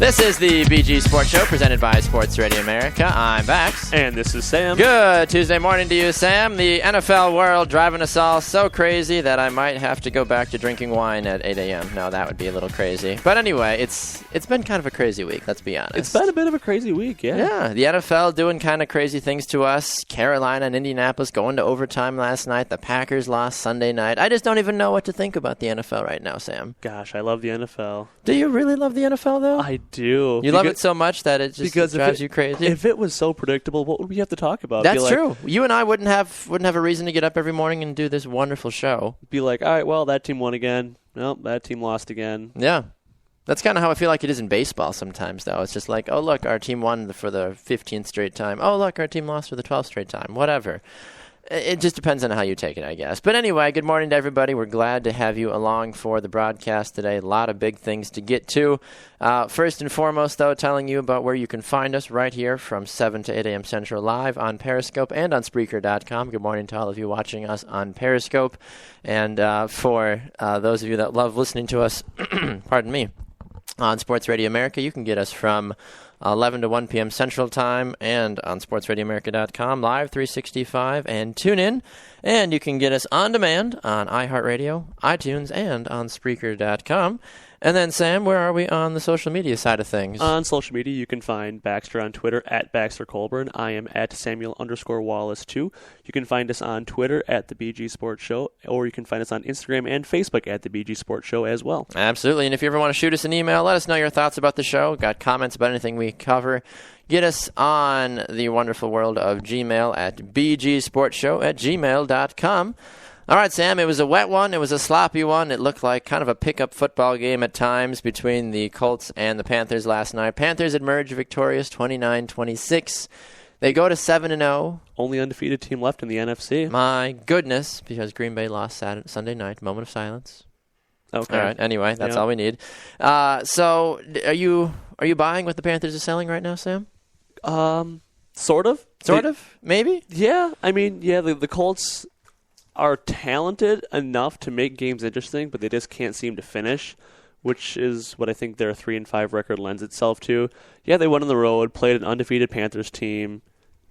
This is the BG Sports Show presented by Sports Radio America. I'm Bax. And this is Sam. Good Tuesday morning to you, Sam. The NFL world driving us all so crazy that I might have to go back to drinking wine at 8 a.m. No, that would be a little crazy. But anyway, it's been kind of a crazy week, let's be honest. It's been a bit of a crazy week, yeah. Yeah, the NFL doing kind of crazy things to us. Carolina and Indianapolis going to overtime last night. The Packers lost Sunday night. I just don't even know what to think about the NFL right now, Sam. Gosh, I love the NFL. Do you really love the NFL, though? I do. You love it so much that it just drives you crazy? If it was so predictable, what would we have to talk about? That's true. You and I wouldn't have a reason to get up every morning and do this wonderful show. Be like, all right, well, that team won again. Nope, that team lost again. Yeah. That's kind of how I feel like it is in baseball sometimes, though. It's just like, oh, look, our team won for the 15th straight time. Oh, look, our team lost for the 12th straight time. Whatever. It just depends on how you take it, I guess. But anyway, good morning to everybody. We're glad to have you along for the broadcast today. A lot of big things to get to. First and foremost, though, telling you about where you can find us right here from 7 to 8 a.m. Central live on Periscope and on Spreaker.com. Good morning to all of you watching us on Periscope. And for those of you that love listening to us, pardon me, on Sports Radio America, you can get us from 11 to 1 p.m. Central Time and on sportsradioamerica.com, live 365, and tune in. And you can get us on demand on iHeartRadio, iTunes, and on Spreaker.com. And then, Sam, where are we on the social media side of things? On social media, you can find Baxter on Twitter at Baxter Colburn. I am at Samuel_Wallace2. You can find us on Twitter at The BG Sports Show, or you can find us on Instagram and Facebook at The BG Sports Show as well. Absolutely. And if you ever want to shoot us an email, let us know your thoughts about the show. Got comments about anything we cover, get us on the wonderful world of Gmail at bgsportshow@gmail.com. All right, Sam, it was a wet one. It was a sloppy one. It looked like kind of a pickup football game at times between the Colts and the Panthers last night. Panthers emerged victorious 29-26. They go to 7-0. Only undefeated team left in the NFC. My goodness, because Green Bay lost Sunday night. Moment of silence. Okay. All right, anyway, that's all we need. So are you buying what the Panthers are selling right now, Sam? Sort of. Sort of? Maybe? Yeah. I mean, yeah, the Colts are talented enough to make games interesting, but they just can't seem to finish, which is what I think their 3-5 record lends itself to. Yeah, they went on the road, played an undefeated Panthers team,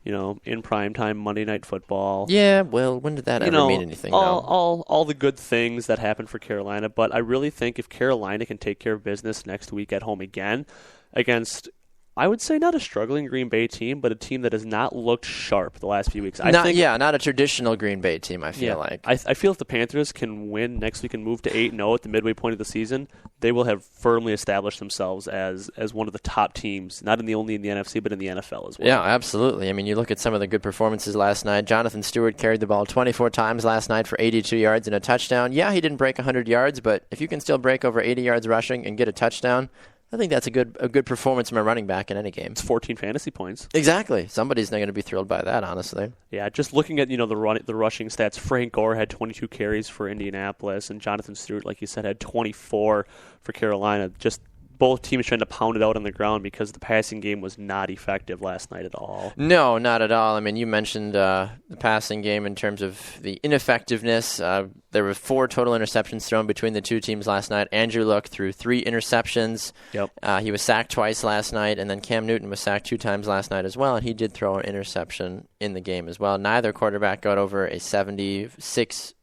in primetime Monday Night Football. Yeah, well, when did that ever mean anything? All the good things that happened for Carolina, but I really think if Carolina can take care of business next week at home again against, I would say, not a struggling Green Bay team, but a team that has not looked sharp the last few weeks. Not a traditional Green Bay team, I feel like. I feel if the Panthers can win next week and move to 8-0 at the midway point of the season, they will have firmly established themselves as one of the top teams, not only in the NFC, but in the NFL as well. Yeah, absolutely. I mean, you look at some of the good performances last night. Jonathan Stewart carried the ball 24 times last night for 82 yards and a touchdown. Yeah, he didn't break 100 yards, but if you can still break over 80 yards rushing and get a touchdown, I think that's a good performance from a running back in any game. It's 14 fantasy points. Exactly. Somebody's not going to be thrilled by that, honestly. Yeah, just looking at the rushing stats, Frank Gore had 22 carries for Indianapolis, and Jonathan Stewart, like you said, had 24 for Carolina. Just both teams trying to pound it out on the ground because the passing game was not effective last night at all. No, not at all. I mean, you mentioned the passing game in terms of the ineffectiveness. There were 4 total interceptions thrown between the two teams last night. Andrew Luck threw 3 interceptions. Yep. He was sacked twice last night, and then Cam Newton was sacked 2 times last night as well, and he did throw an interception in the game as well. Neither quarterback got over a 76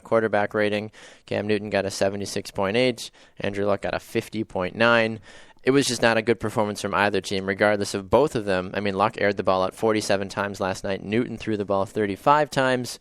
quarterback rating. Cam Newton got a 76.8. Andrew Luck got a 50.9. It was just not a good performance from either team, regardless of both of them. I mean, Luck aired the ball out 47 times last night. Newton threw the ball 35 times.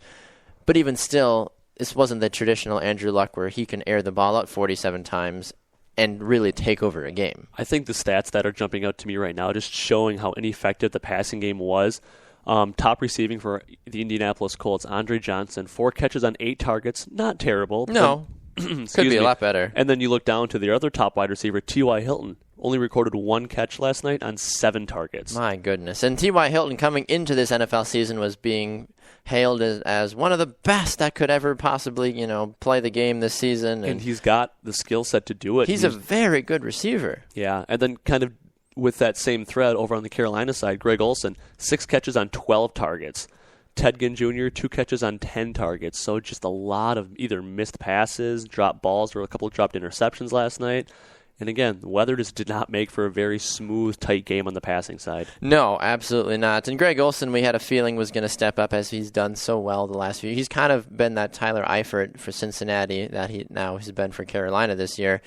But even still, this wasn't the traditional Andrew Luck where he can air the ball out 47 times and really take over a game. I think the stats that are jumping out to me right now, just showing how ineffective the passing game was. Top receiving for the Indianapolis Colts, Andre Johnson, 4 catches on 8 targets. Not terrible. No. Could be a lot better. And then you look down to the other top wide receiver, T.Y. Hilton. Only recorded 1 catch last night on 7 targets. My goodness. And T.Y. Hilton coming into this NFL season was being hailed as one of the best that could ever possibly, play the game this season. And he's got the skill set to do it. He's a very good receiver. Yeah, and then kind of with that same thread over on the Carolina side, Greg Olsen, 6 catches on 12 targets. Ted Ginn Jr., 2 catches on 10 targets. So just a lot of either missed passes, dropped balls, or a couple of dropped interceptions last night. And again, the weather just did not make for a very smooth, tight game on the passing side. No, absolutely not. And Greg Olsen, we had a feeling was going to step up as he's done so well the last few years. He's kind of been that Tyler Eifert for Cincinnati that he now has been for Carolina this year.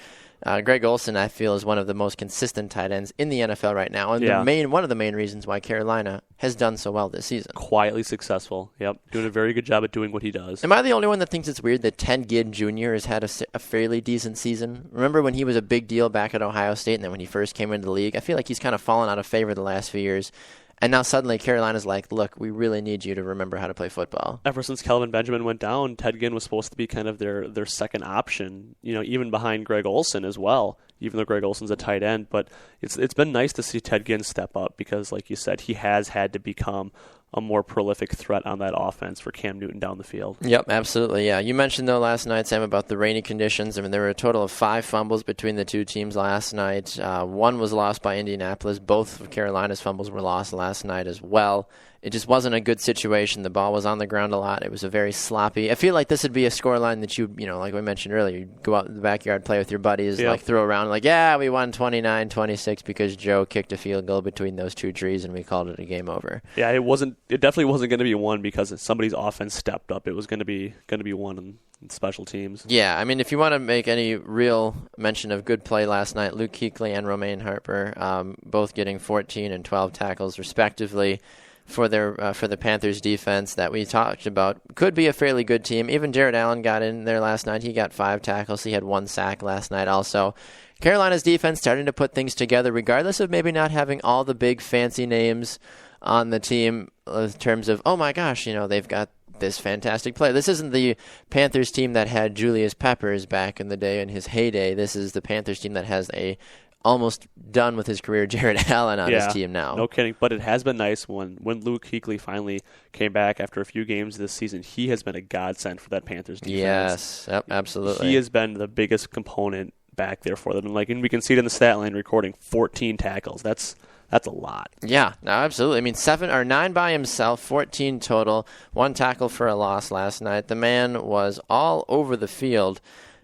Greg Olsen, I feel, is one of the most consistent tight ends in the NFL right now, and one of the main reasons why Carolina has done so well this season. Quietly successful. Yep, doing a very good job at doing what he does. Am I the only one that thinks it's weird that Ted Ginn Jr. has had a fairly decent season? Remember when he was a big deal back at Ohio State, and then when he first came into the league? I feel like he's kind of fallen out of favor the last few years. And now suddenly Carolina's like, look, we really need you to remember how to play football. Ever since Kelvin Benjamin went down, Ted Ginn was supposed to be kind of their second option, even behind Greg Olsen as well, even though Greg Olsen's a tight end. But it's been nice to see Ted Ginn step up because, like you said, he has had to become a more prolific threat on that offense for Cam Newton down the field. Yep, absolutely, yeah. You mentioned, though, last night, Sam, about the rainy conditions. I mean, there were a total of 5 fumbles between the two teams last night. One was lost by Indianapolis. Both of Carolina's fumbles were lost last night as well. It just wasn't a good situation. The ball was on the ground a lot. It was a very sloppy. I feel like this would be a scoreline that like we mentioned earlier, you'd go out in the backyard, play with your buddies, like throw around, like, yeah, we won 29-26 because Joe kicked a field goal between those two trees and we called it a game over. Yeah, it definitely wasn't going to be one because somebody's offense stepped up. It was going to be one in special teams. Yeah, I mean, if you want to make any real mention of good play last night, Luke Kuechly and Romaine Harper both getting 14 and 12 tackles respectively for the Panthers defense that we talked about. Could be a fairly good team. Even Jared Allen got in there last night. He got 5 tackles. He had 1 sack last night also. Carolina's defense starting to put things together regardless of maybe not having all the big fancy names on the team in terms of, oh my gosh, they've got this fantastic play. This isn't the Panthers team that had Julius Peppers back in the day in his heyday. This is the Panthers team that has a almost done with his career Jared Allen on his team now. No kidding. But it has been nice when Luke Kuechly finally came back after a few games this season. He has been a godsend for that Panthers defense. Yes, yep, absolutely. He has been the biggest component back there for them. And we can see it in the stat line recording 14 tackles. That's a lot. Yeah, no, absolutely. I mean, 7 or 9 by himself, 14 total, 1 tackle for a loss last night. The man was all over the field,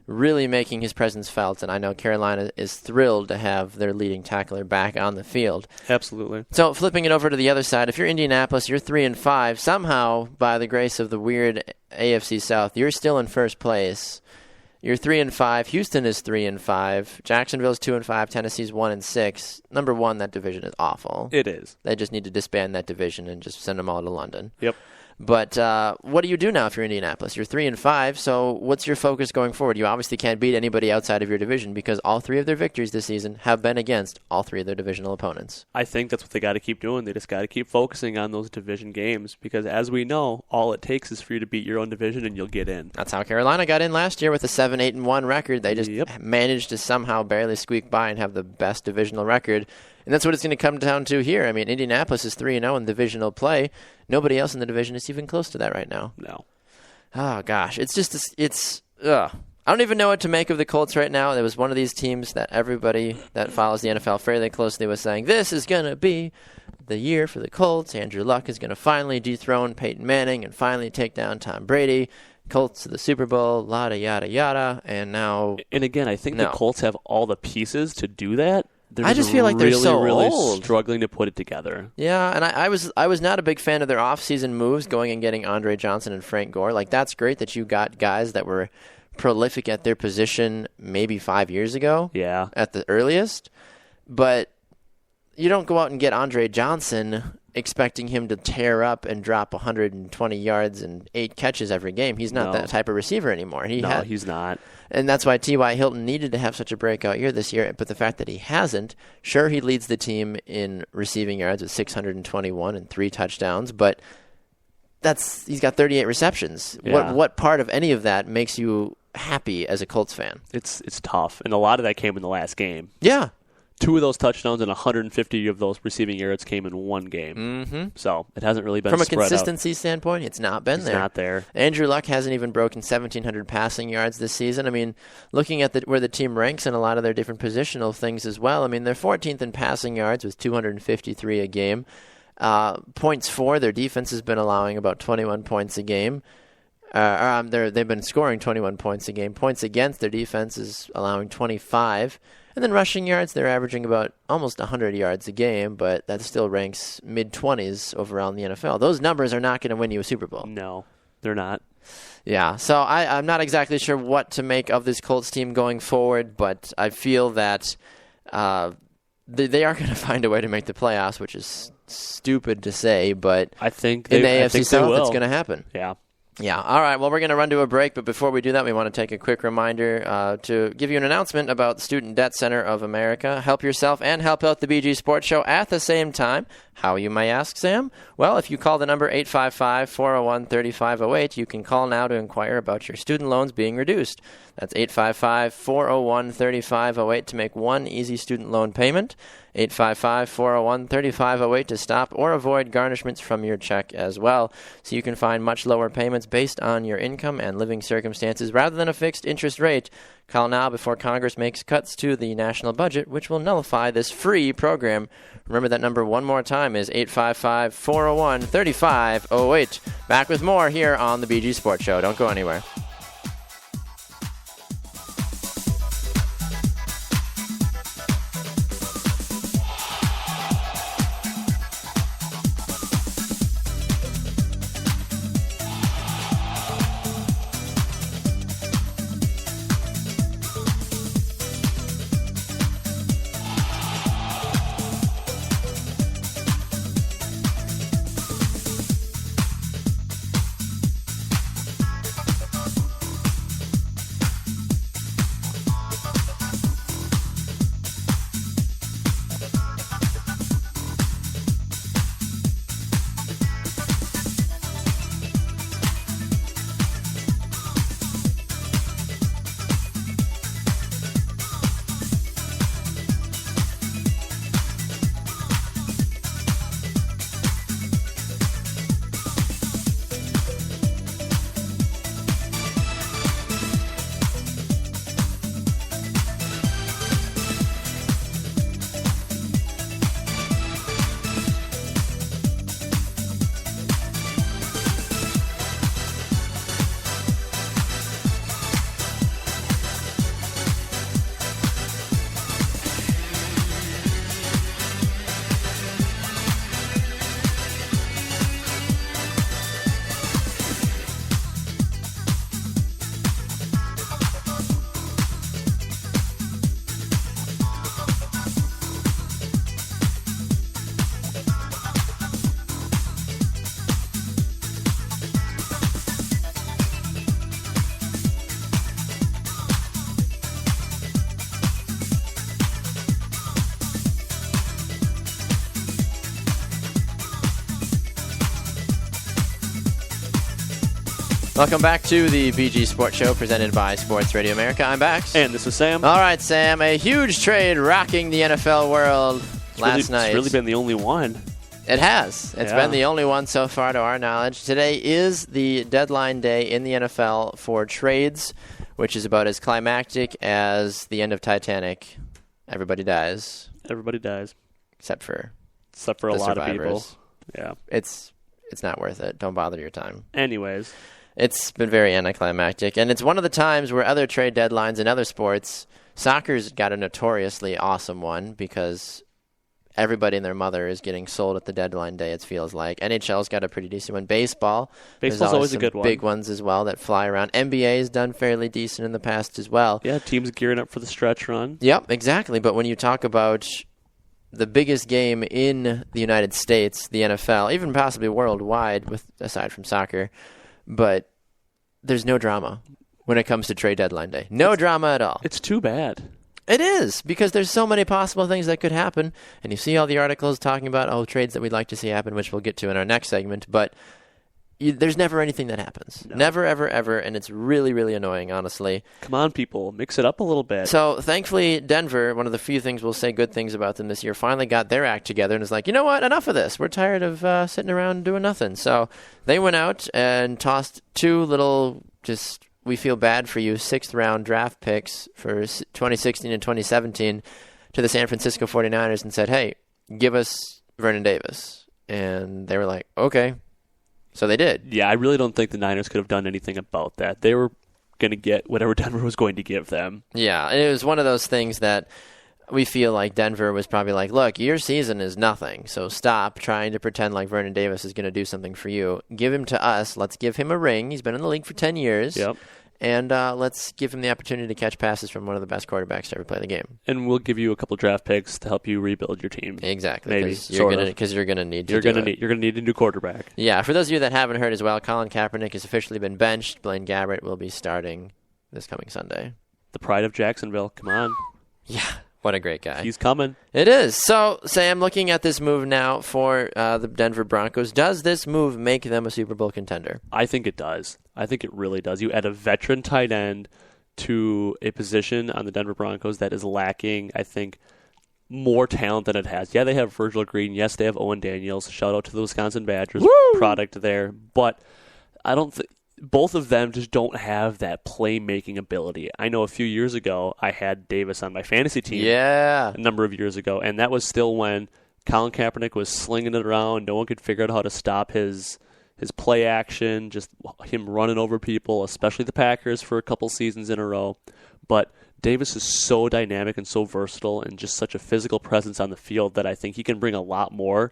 really making his presence felt, and I know Carolina is thrilled to have their leading tackler back on the field. Absolutely. So flipping it over to the other side, if you're Indianapolis, you're 3-5. Somehow, by the grace of the weird AFC South, you're still in first place. You're 3-5. Houston is 3-5. Jacksonville's 2-5. Tennessee's 1-6. Number one, that division is awful. It is. They just need to disband that division and just send them all to London. Yep. But what do you do now if you're Indianapolis? You're 3-5, so what's your focus going forward? You obviously can't beat anybody outside of your division because all 3 of their victories this season have been against all 3 of their divisional opponents. I think that's what they got to keep doing. They just got to keep focusing on those division games because, as we know, all it takes is for you to beat your own division and you'll get in. That's how Carolina got in last year with a 7-8-1 record. They just managed to somehow barely squeak by and have the best divisional record. And that's what it's going to come down to here. I mean, Indianapolis is 3-0 in divisional play. Nobody else in the division is even close to that right now. No. Oh, gosh. It's just, I don't even know what to make of the Colts right now. There was one of these teams that everybody that follows the NFL fairly closely was saying, this is going to be the year for the Colts. Andrew Luck is going to finally dethrone Peyton Manning and finally take down Tom Brady. Colts to the Super Bowl, yada, yada. And now... And again, I think the Colts have all the pieces to do that. I just feel like they're so really old. Struggling to put it together. Yeah, and I was not a big fan of their offseason moves, going and getting Andre Johnson and Frank Gore. Like, that's great that you got guys that were prolific at their position maybe 5 years ago. Yeah. At the earliest. But you don't go out and get Andre Johnson expecting him to tear up and drop 120 yards and 8 catches every game. He's not that type of receiver anymore. He's not. And that's why T.Y. Hilton needed to have such a breakout year this year. But the fact that he hasn't, sure, he leads the team in receiving yards with 621 and 3 touchdowns, but he's got 38 receptions. Yeah. What part of any of that makes you happy as a Colts fan? It's tough, and a lot of that came in the last game. Yeah. 2 of those touchdowns and 150 of those receiving yards came in one game. Mm-hmm. So it hasn't really been from a spread consistency out. standpoint. It's not been there. It's not there. Andrew Luck hasn't even broken 1,700 passing yards this season. I mean, looking at where the team ranks in a lot of their different positional things as well. I mean, they're 14th in passing yards with 253 a game. Points for their defense has been allowing about 21 points a game. They've been scoring 21 points a game. Points against their defense is allowing 25. And then rushing yards, they're averaging about almost 100 yards a game, but that still ranks mid-20s overall in the NFL. Those numbers are not going to win you a Super Bowl. No, they're not. Yeah, so I'm not exactly sure what to make of this Colts team going forward, but I feel that they are going to find a way to make the playoffs, which is stupid to say, but I think in the AFC South, will. it's going to happen. Yeah. Yeah. All right. Well, we're going to run to a break, but before we do that, we want to take a quick reminder to give you an announcement about the Student Debt Center of America. Help yourself and help out the BG Sports Show at the same time. How, you may ask, Sam? Well, if you call the number 855-401-3508, you can call now to inquire about your student loans being reduced. That's 855-401-3508 to make one easy student loan payment. 855-401-3508 to stop or avoid garnishments from your check as well. So you can find much lower payments based on your income and living circumstances rather than a fixed interest rate. Call now before Congress makes cuts to the national budget, which will nullify this free program. Remember that number one more time is 855-401-3508. Back with more here on the BG Sports Show. Don't go anywhere. Welcome back to the BG Sports Show presented by Sports Radio America. I'm Bax. And this is Sam. All right, Sam. A huge trade rocking the NFL world last night. It's really been the only one. It has. It's been the only one so far to our knowledge. Today is the deadline day in the NFL for trades, which is about as climactic as the end of Titanic. Everybody dies. Everybody dies. Except for a lot of people. Yeah. It's not worth it. Don't bother your time. Anyways. It's been very anticlimactic, and it's one of the times where other trade deadlines in other sports, soccer's got a notoriously awesome one because everybody and their mother is getting sold at the deadline day, it feels like. NHL's got a pretty decent one. Baseball's always a good one. Big ones as well that fly around. NBA's done fairly decent in the past as well. Yeah, teams gearing up for the stretch run. Yep, exactly. But when you talk about the biggest game in the United States, the NFL, even possibly worldwide, aside from soccer, but there's no drama when it comes to trade deadline day. No drama at all. It's too bad. It is, because there's so many possible things that could happen, and you see all the articles talking about, trades that we'd like to see happen, which we'll get to in our next segment, but there's never anything that happens. No. Never, ever, ever, and it's really, really annoying, honestly. Come on, people. Mix it up a little bit. So, thankfully, Denver, one of the few things we'll say good things about them this year, finally got their act together and was like, you know what, enough of this. We're tired of sitting around doing nothing. So, they went out and tossed two little, we feel bad for you, 6th-round draft picks for 2016 and 2017 to the San Francisco 49ers and said, hey, give us Vernon Davis. And they were like, okay. So they did. Yeah, I really don't think the Niners could have done anything about that. They were going to get whatever Denver was going to give them. Yeah, it was one of those things that we feel like Denver was probably like, look, your season is nothing, so stop trying to pretend like Vernon Davis is going to do something for you. Give him to us. Let's give him a ring. He's been in the league for 10 years. Yep. And let's give him the opportunity to catch passes from one of the best quarterbacks to ever play the game. And we'll give you a couple draft picks to help you rebuild your team. Exactly. Maybe, Because you're going to need to You're going to need a new quarterback. Yeah, for those of you that haven't heard as well, Colin Kaepernick has officially been benched. Blaine Gabbert will be starting this coming Sunday. The pride of Jacksonville. Come on. Yeah, what a great guy. He's coming. It is. So, Sam, looking at this move now for the Denver Broncos, does this move make them a Super Bowl contender? I think it does. I think it really does. You add a veteran tight end to a position on the Denver Broncos that is lacking, I think, more talent than it has. Yeah, they have Virgil Green. Yes, they have Owen Daniels. Shout out to the Wisconsin Badgers. Woo! Product there. But I don't think both of them just don't have that playmaking ability. I know a few years ago I had Davis on my fantasy team. Yeah. A number of years ago, and that was still when Colin Kaepernick was slinging it around. No one could figure out how to stop his play action, just him running over people, especially the Packers for a couple seasons in a row. But Davis is so dynamic and so versatile and just such a physical presence on the field that I think he can bring a lot more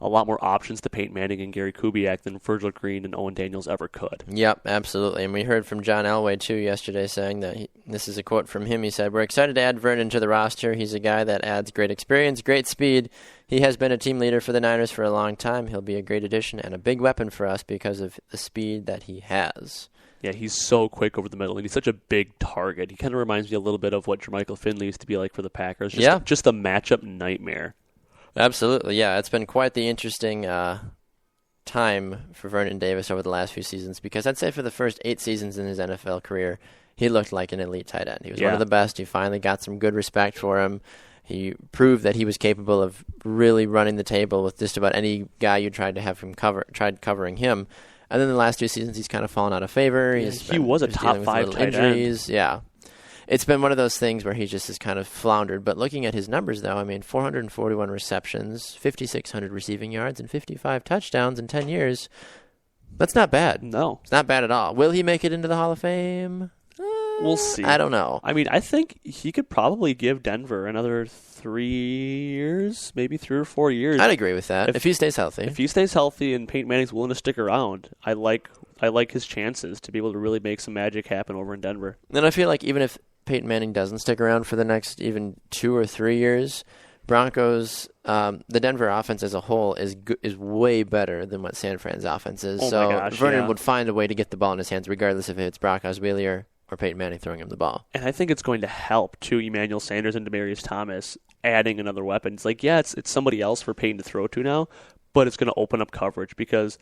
options to Peyton Manning and Gary Kubiak than Virgil Green and Owen Daniels ever could. Yep, absolutely. And we heard from John Elway, too, yesterday saying that this is a quote from him. He said, "We're excited to add Vernon to the roster. He's a guy that adds great experience, great speed. He has been a team leader for the Niners for a long time. He'll be a great addition and a big weapon for us because of the speed that he has." Yeah, he's so quick over the middle, and he's such a big target. He kind of reminds me a little bit of what Jermichael Finley used to be like for the Packers. Just a matchup nightmare. Absolutely, yeah. It's been quite the interesting time for Vernon Davis over the last few seasons because I'd say for the first 8 seasons in his NFL career, he looked like an elite tight end. He was one of the best. You finally got some good respect for him. He proved that he was capable of really running the table with just about any guy you tried to have him tried covering him. And then the last 2 seasons, he's kind of fallen out of favor. He was a top 5 tight injuries. end. Yeah. It's been one of those things where he just has kind of floundered. But looking at his numbers, though, 441 receptions, 5,600 receiving yards, and 55 touchdowns in 10 years. That's not bad. No. It's not bad at all. Will he make it into the Hall of Fame? We'll see. I don't know. I think he could probably give Denver another 3 years, maybe 3 or 4 years. I'd agree with that, if he stays healthy. If he stays healthy and Peyton Manning's willing to stick around, I like his chances to be able to really make some magic happen over in Denver. And I feel like even if Peyton Manning doesn't stick around for the next even 2 or 3 years, Broncos, the Denver offense as a whole is way better than what San Fran's offense is. Vernon would find a way to get the ball in his hands regardless if it's Brock Osweiler or Peyton Manning throwing him the ball. And I think it's going to help, too, Emmanuel Sanders and Demaryius Thomas adding another weapon. It's like, it's somebody else for Peyton to throw to now, but it's going to open up coverage because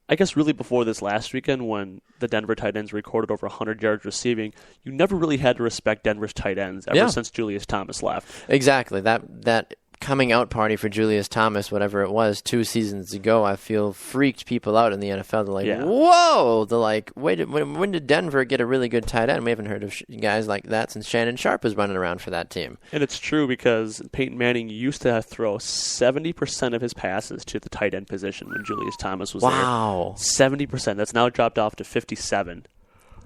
I guess really before this last weekend when the Denver tight ends recorded over 100 yards receiving, you never really had to respect Denver's tight ends ever since Julius Thomas left. Exactly. That coming out party for Julius Thomas, whatever it was, 2 seasons ago, I feel freaked people out in the NFL. They're like, whoa! They're like, wait, when did Denver get a really good tight end? We haven't heard of guys like that since Shannon Sharp was running around for that team. And it's true because Peyton Manning used to throw 70% of his passes to the tight end position when Julius Thomas was there. Wow. 70%. That's now dropped off to 57%.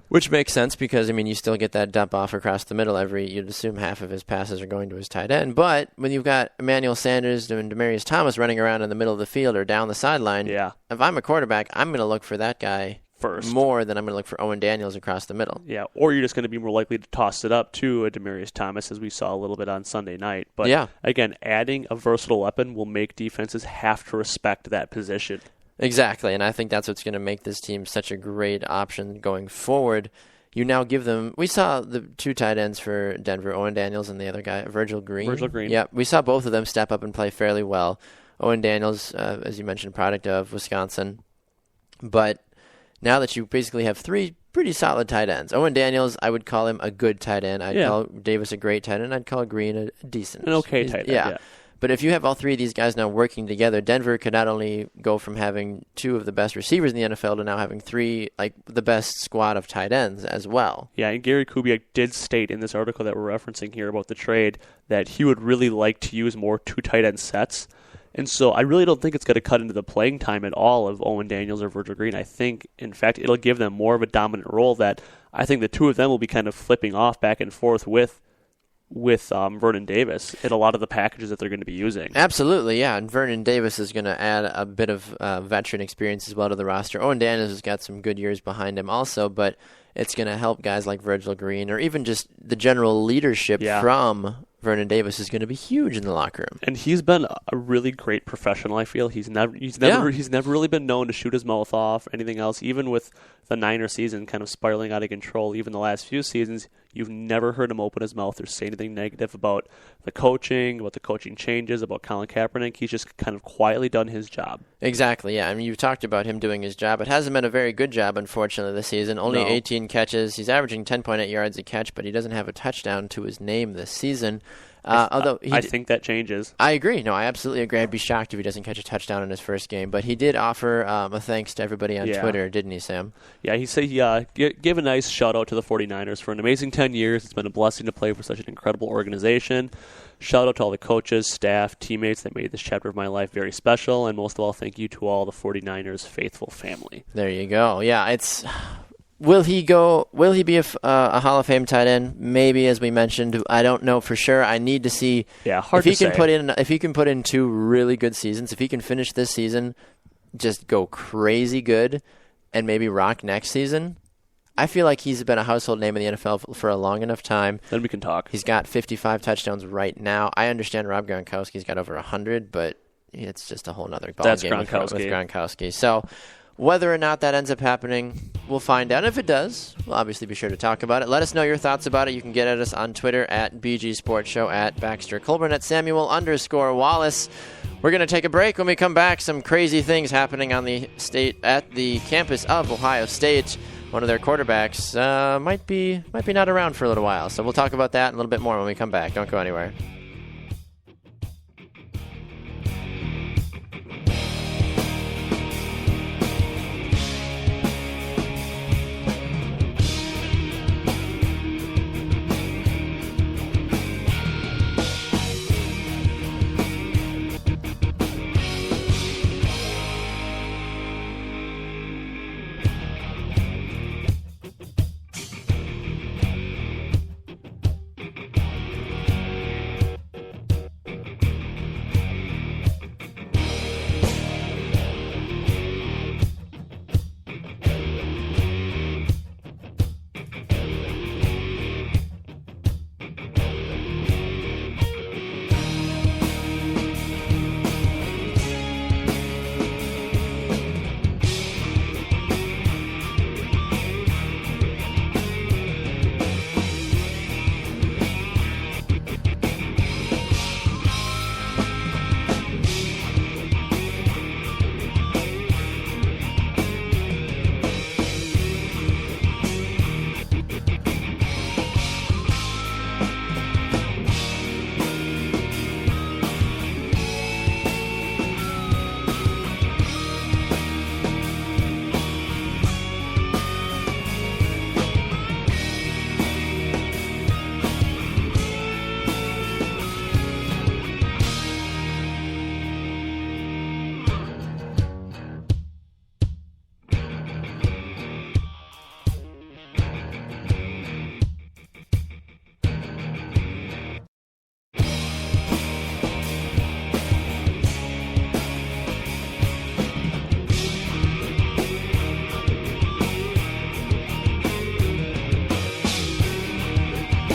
Which makes sense because, you still get that dump off across the middle you'd assume half of his passes are going to his tight end. But when you've got Emmanuel Sanders and Demaryius Thomas running around in the middle of the field or down the sideline, if I'm a quarterback, I'm going to look for that guy first more than I'm going to look for Owen Daniels across the middle. Yeah, or you're just going to be more likely to toss it up to a Demaryius Thomas as we saw a little bit on Sunday night. But again, adding a versatile weapon will make defenses have to respect that position. Exactly, and I think that's what's going to make this team such a great option going forward. You now give them... We saw the 2 tight ends for Denver, Owen Daniels and the other guy, Virgil Green. Yeah, we saw both of them step up and play fairly well. Owen Daniels, as you mentioned, product of Wisconsin. But now that you basically have 3 pretty solid tight ends. Owen Daniels, I would call him a good tight end. I'd call Davis a great tight end. I'd call Green a decent. An okay tight end, yeah. But if you have all 3 of these guys now working together, Denver could not only go from having 2 of the best receivers in the NFL to now having 3, the best squad of tight ends as well. Yeah, and Gary Kubiak did state in this article that we're referencing here about the trade that he would really like to use more 2 tight end sets. And so I really don't think it's going to cut into the playing time at all of Owen Daniels or Virgil Green. I think, in fact, it'll give them more of a dominant role that I think the 2 of them will be kind of flipping off back and forth with with Vernon Davis and a lot of the packages that they're going to be using. Absolutely, yeah. And Vernon Davis is going to add a bit of veteran experience as well to the roster. Owen Daniels has got some good years behind him also, but it's going to help guys like Virgil Green or even just the general leadership from Vernon Davis is going to be huge in the locker room. And he's been a really great professional, I feel. He's never really been known to shoot his mouth off or anything else. Even with the Niner season kind of spiraling out of control, even the last few seasons, you've never heard him open his mouth or say anything negative about the coaching, about the coaching changes, about Colin Kaepernick. He's just kind of quietly done his job. Exactly, yeah. I mean, you've talked about him doing his job. It hasn't been a very good job, unfortunately, this season. Only 18 catches. He's averaging 10.8 yards a catch, but he doesn't have a touchdown to his name this season. Although I think that changes. I agree. No, I absolutely agree. I'd be shocked if he doesn't catch a touchdown in his first game. But he did offer a thanks to everybody on Twitter, didn't he, Sam? Yeah, he said he gave a nice shout-out to the 49ers for an amazing 10 years. It's been a blessing to play for such an incredible organization. Shout-out to all the coaches, staff, teammates that made this chapter of my life very special. And most of all, thank you to all the 49ers faithful family. There you go. Yeah, it's... Will he be a Hall of Fame tight end? Maybe, as we mentioned. I don't know for sure. I need to see if he can put in 2 really good seasons. If he can finish this season, just go crazy good, and maybe rock next season. I feel like he's been a household name in the NFL for a long enough time. Then we can talk. He's got 55 touchdowns right now. I understand Rob Gronkowski's got over 100, but it's just a whole other ballgame with Gronkowski. So. Whether or not that ends up happening, we'll find out. If it does, we'll obviously be sure to talk about it. Let us know your thoughts about it. You can get at us on Twitter at BG Sports Show, at Baxter Colburn, at Samuel_Wallace. We're going to take a break. When we come back, some crazy things happening on the campus of Ohio State. One of their quarterbacks might be not around for a little while. So we'll talk about that and a little bit more when we come back. Don't go anywhere.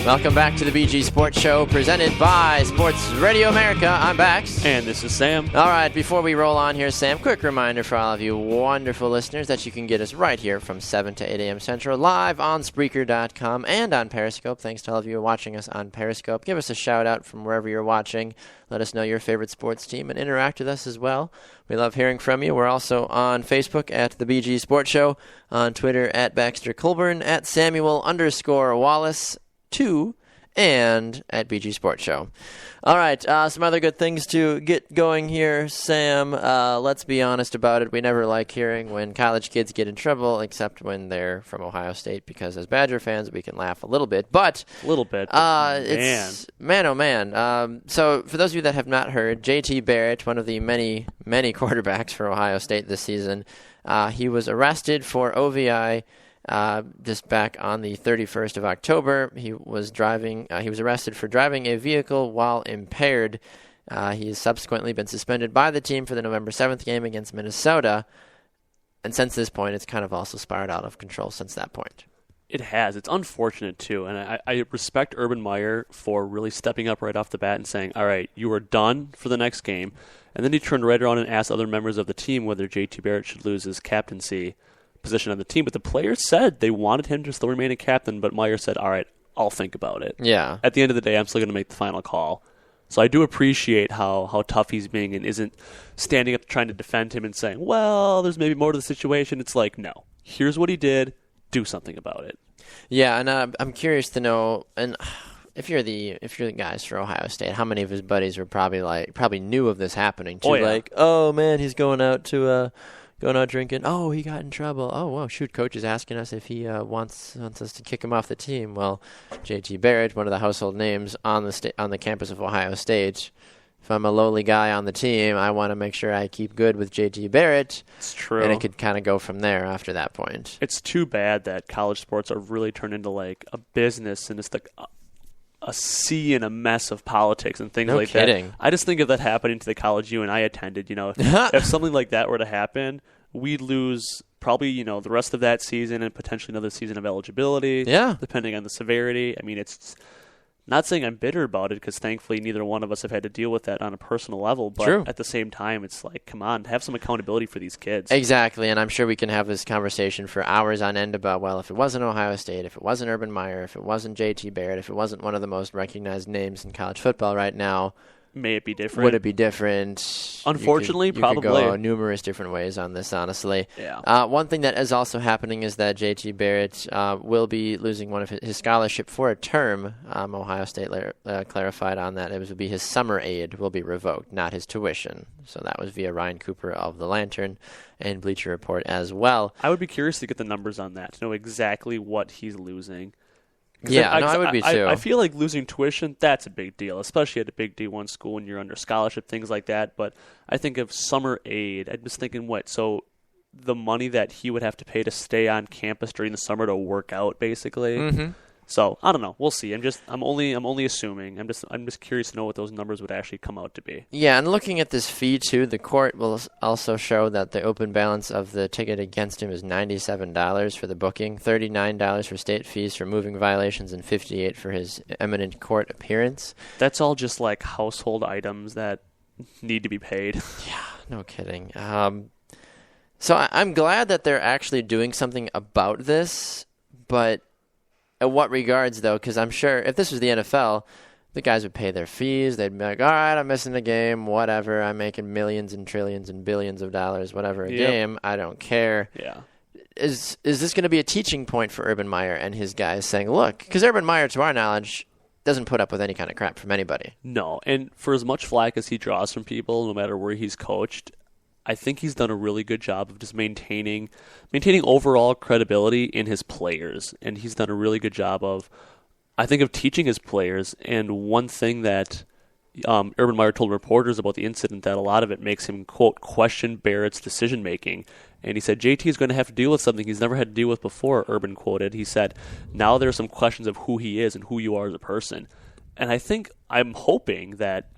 Welcome back to the BG Sports Show, presented by Sports Radio America. I'm Bax. And this is Sam. All right, before we roll on here, Sam, quick reminder for all of you wonderful listeners that you can get us right here from 7 to 8 a.m. Central, live on Spreaker.com and on Periscope. Thanks to all of you who are watching us on Periscope. Give us a shout-out from wherever you're watching. Let us know your favorite sports team and interact with us as well. We love hearing from you. We're also on Facebook at the BG Sports Show, on Twitter at Baxter Colburn, at Samuel_Wallace 2, and at BG Sports Show. All right, some other good things to get going here, Sam. Let's be honest about it. We never like hearing when college kids get in trouble, except when they're from Ohio State, because as Badger fans, we can laugh a little bit. But it's man, oh man. So for those of you that have not heard, J.T. Barrett, one of the many, many quarterbacks for Ohio State this season, he was arrested for OVI Just back on the 31st of October, he was arrested for driving a vehicle while impaired. He has subsequently been suspended by the team for the November 7th game against Minnesota. And since this point, it's kind of also spiraled out of control since that point. It has. It's unfortunate, too. And I respect Urban Meyer for really stepping up right off the bat and saying, all right, you are done for the next game. And then he turned right around and asked other members of the team whether J.T. Barrett should lose his captaincy position on the team. But the players said they wanted him to still remain a captain, but Meyer said, all right, I'll think about it. Yeah. At the end of the day, I'm still going to make the final call. So I do appreciate how tough he's being and isn't standing up trying to defend him and saying, well, there's maybe more to the situation. It's like, no, here's what he did. Do something about it. Yeah, and I'm curious to know, and if you're the guys for Ohio State, how many of his buddies were probably knew of this happening too? Oh, yeah. Like, oh man, he's going out drinking. Oh, he got in trouble. Oh, well, shoot, coach is asking us if he wants us to kick him off the team. Well, J.T. Barrett, one of the household names on the campus of Ohio State. If I'm a lowly guy on the team, I want to make sure I keep good with J.T. Barrett. It's true. And it could kind of go from there after that point. It's too bad that college sports are really turned into like a business and it's like a sea and a mess of politics and things like kidding. that. I just think of that happening to the college you and I attended. If something like that were to happen, we'd lose probably, the rest of that season and potentially another season of eligibility. Yeah. Depending on the severity. I mean, it's not saying I'm bitter about it because thankfully neither one of us have had to deal with that on a personal level. But True. At the same time, it's like, come on, have some accountability for these kids. Exactly, and I'm sure we can have this conversation for hours on end about, well, if it wasn't Ohio State, if it wasn't Urban Meyer, if it wasn't J.T. Barrett, if it wasn't one of the most recognized names in college football right now, May it be different? would it be different? Unfortunately, you could probably. go numerous different ways on this, honestly. Yeah. One thing that is also happening is that J.T. Barrett will be losing one of his scholarship for a term. Ohio State clarified on that. It would be his summer aid will be revoked, not his tuition. So that was via Ryan Cooper of The Lantern and Bleacher Report as well. I would be curious to get the numbers on that, to know exactly what he's losing. Yeah, I would be too. I feel like losing tuition, that's a big deal, especially at a big D1 school when you're under scholarship, things like that. But I think of summer aid. I'm just thinking, so the money that he would have to pay to stay on campus during the summer to work out, basically. Mm-hmm. So I don't know. We'll see. I'm only assuming. I'm just curious to know what those numbers would actually come out to be. Yeah, and looking at this fee too, the court will also show that the open balance of the ticket against him is $97 for the booking, $39 for state fees for moving violations, and $58 for his imminent court appearance. That's all just like household items that need to be paid. Yeah, no kidding. So I'm glad that they're actually doing something about this, but in what regards, though? Because I'm sure if this was the NFL, the guys would pay their fees. They'd be like, all right, I'm missing the game, whatever. I'm making millions and trillions and billions of dollars, whatever, a game. I don't care. Yeah. Is this going to be a teaching point for Urban Meyer and his guys saying, look, because Urban Meyer, to our knowledge, doesn't put up with any kind of crap from anybody. No, and for as much flack as he draws from people, no matter where he's coached, I think he's done a really good job of just maintaining overall credibility in his players, and he's done a really good job of teaching his players. And one thing that Urban Meyer told reporters about the incident, that a lot of it makes him, quote, question Barrett's decision making. And he said JT is going to have to deal with something he's never had to deal with before. Urban quoted, he said, now there are some questions of who he is and who you are as a person. And I'm hoping that,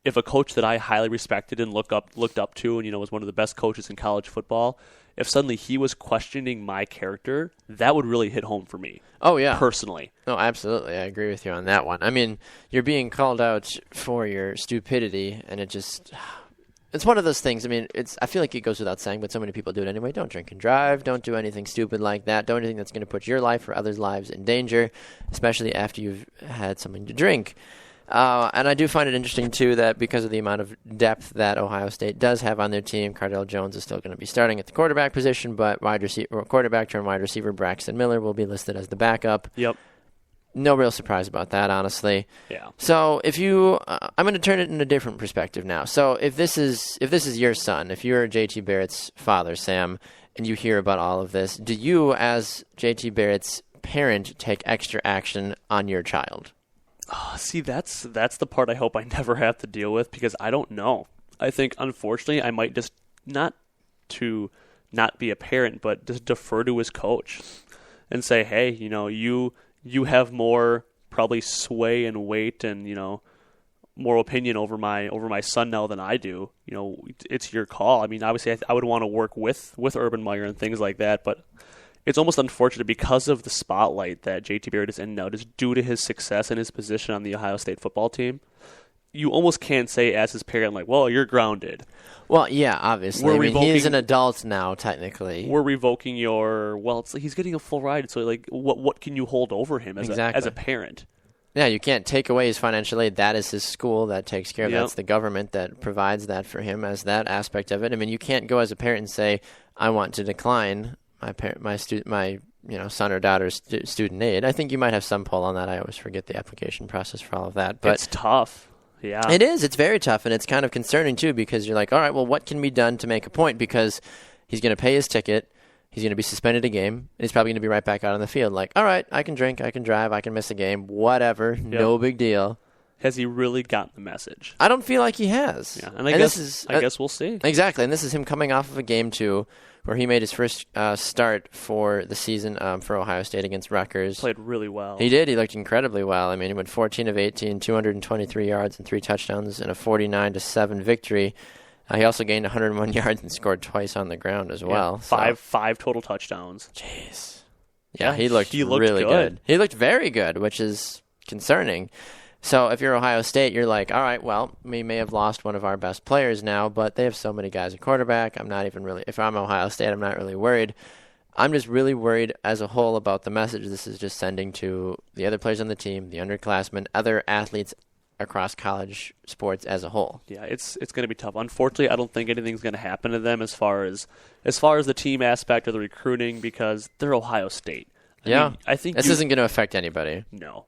if a coach that I highly respected and looked up to and was one of the best coaches in college football, if suddenly he was questioning my character, that would really hit home for me. Oh yeah, personally. No, absolutely, I agree with you on that one. I mean, you're being called out for your stupidity, and it's one of those things. I mean, I feel like it goes without saying, but so many people do it anyway. Don't drink and drive. Don't do anything stupid like that. Don't do anything that's going to put your life or others' lives in danger, especially after you've had something to drink. And I do find it interesting, too, that because of the amount of depth that Ohio State does have on their team, Cardale Jones is still going to be starting at the quarterback position, but quarterback turned wide receiver Braxton Miller will be listed as the backup. Yep. No real surprise about that, honestly. Yeah. So if I'm going to turn it in a different perspective now. So if this is your son, if you're J.T. Barrett's father, Sam, and you hear about all of this, do you, as J.T. Barrett's parent, take extra action on your child? See, that's the part I hope I never have to deal with, because I don't know. I think, unfortunately, I might just, not to not be a parent, but just defer to his coach and say, hey, you have more probably sway and weight and, more opinion over my son now than I do. It's your call. I mean, obviously I would want to work with Urban Meyer and things like that, but it's almost unfortunate because of the spotlight that JT Barrett is in now, just due to his success and his position on the Ohio State football team. You almost can't say as his parent, like, well, you're grounded. Well, yeah, obviously. He's an adult now, technically. We're revoking he's getting a full ride, so like, what can you hold over him as a parent? Yeah, you can't take away his financial aid. That is his school that takes care of That's the government that provides that for him as that aspect of it. I mean, you can't go as a parent and say, I want to decline my son or daughter's student aid. I think you might have some pull on that. I always forget the application process for all of that. But it's tough. Yeah. It is. It's very tough, and it's kind of concerning, too, because you're like, all right, well, what can be done to make a point? Because he's going to pay his ticket. He's going to be suspended a game, and he's probably going to be right back out on the field. Like, all right, I can drink, I can drive, I can miss a game, whatever, no big deal. Has he really gotten the message? I don't feel like he has. Yeah, and I guess we'll see. Exactly, and this is him coming off of a game, too, where he made his first start for the season for Ohio State against Rutgers. Played really well. He did. He looked incredibly well. I mean, he went 14 of 18, 223 yards and 3 touchdowns in a 49-7 victory. He also gained 101 yards and scored twice on the ground as well. Five total touchdowns. Jeez. Yeah, he looked really good. He looked very good, which is concerning. So if you're Ohio State, you're like, all right, well, we may have lost one of our best players now, but they have so many guys at quarterback. I'm not even really – if I'm Ohio State, I'm not really worried. I'm just really worried as a whole about the message this is just sending to the other players on the team, the underclassmen, other athletes across college sports as a whole. Yeah, it's going to be tough. Unfortunately, I don't think anything's going to happen to them as far as the team aspect of the recruiting because they're Ohio State. I think this isn't going to affect anybody. No.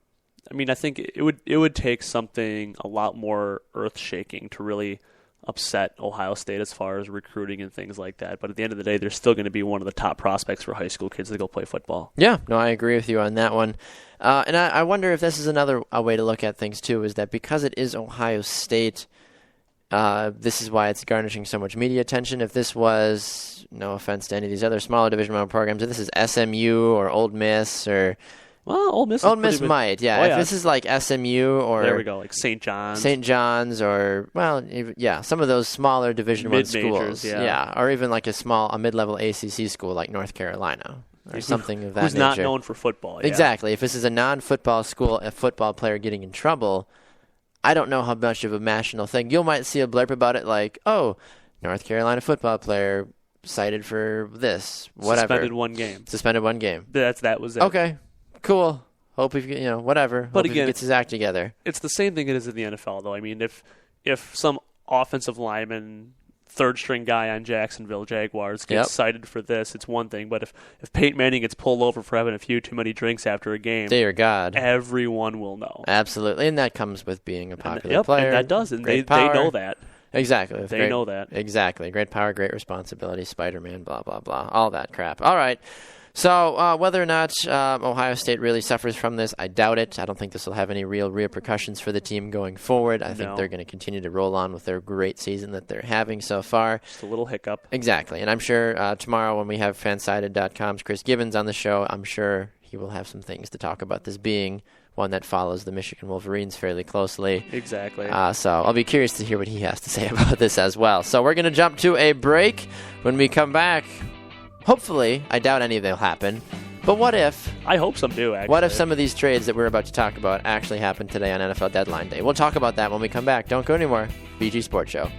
I mean, I think it would take something a lot more earth-shaking to really upset Ohio State as far as recruiting and things like that. But at the end of the day, they're still going to be one of the top prospects for high school kids to go play football. Yeah, no, I agree with you on that one. And I wonder if this is another way to look at things, too, is that because it is Ohio State, this is why it's garnishing so much media attention. If this was, no offense to any of these other smaller Division I programs, if this is SMU or Old Miss or... Well, Ole Miss might, yeah. Oh, yeah. If this is like SMU or... There we go, like St. John's. St. John's or, some of those smaller Division I schools. Yeah, or even like a mid-level ACC school like North Carolina or something of that nature. Who's not known for football. Yeah. Exactly. If this is a non-football school, a football player getting in trouble, I don't know how much of a national thing. You might see a blurb about it like, oh, North Carolina football player cited for this, whatever. Suspended one game. That was it. Okay. Cool. Hope whatever. But Hope again, he gets his act together. It's the same thing it is in the NFL, though. I mean, if some offensive lineman, third-string guy on Jacksonville Jaguars gets cited for this, it's one thing. But if Peyton Manning gets pulled over for having a few too many drinks after a game, dear God, everyone will know. Absolutely, and that comes with being a popular player. And that does, and they know that. Exactly. They know that. Exactly. Great power, great responsibility, Spider-Man, blah, blah, blah. All that crap. All right. So whether or not Ohio State really suffers from this, I doubt it. I don't think this will have any real repercussions for the team going forward. I think they're going to continue to roll on with their great season that they're having so far. Just a little hiccup. Exactly. And I'm sure tomorrow when we have Fansided.com's Chris Gibbons on the show, I'm sure he will have some things to talk about, this being one that follows the Michigan Wolverines fairly closely. Exactly. So I'll be curious to hear what he has to say about this as well. So we're going to jump to a break. When we come back, hopefully, I doubt any of them will happen, but what if? I hope some do, actually. What if some of these trades that we're about to talk about actually happen today on NFL Deadline Day? We'll talk about that when we come back. Don't go anywhere. BG Sports Show.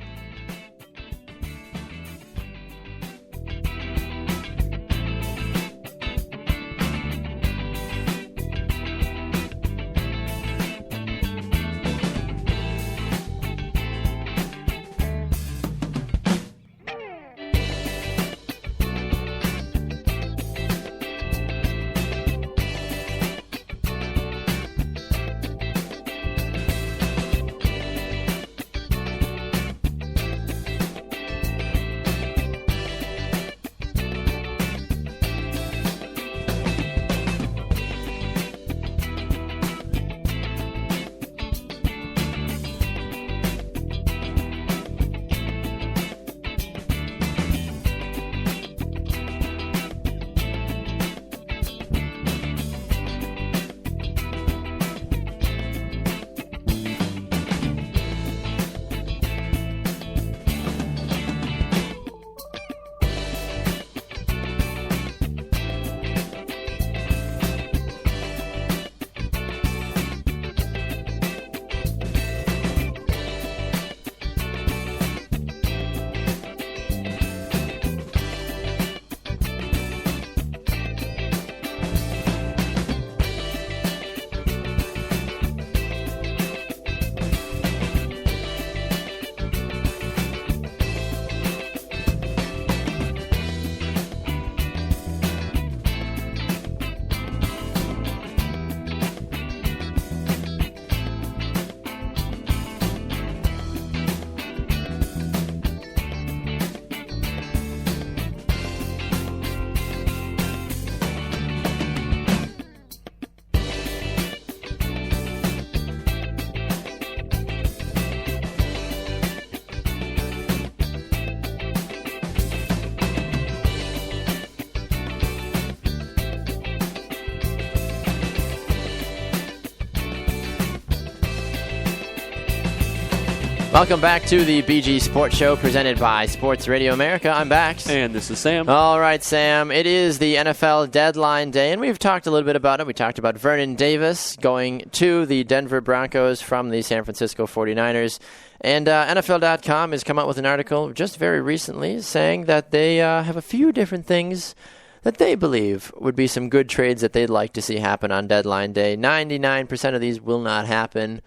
Welcome back to the BG Sports Show presented by Sports Radio America. I'm Bax. And this is Sam. All right, Sam. It is the NFL deadline day, and we've talked a little bit about it. We talked about Vernon Davis going to the Denver Broncos from the San Francisco 49ers. And NFL.com has come out with an article just very recently saying that they have a few different things that they believe would be some good trades that they'd like to see happen on deadline day. 99% of these will not happen.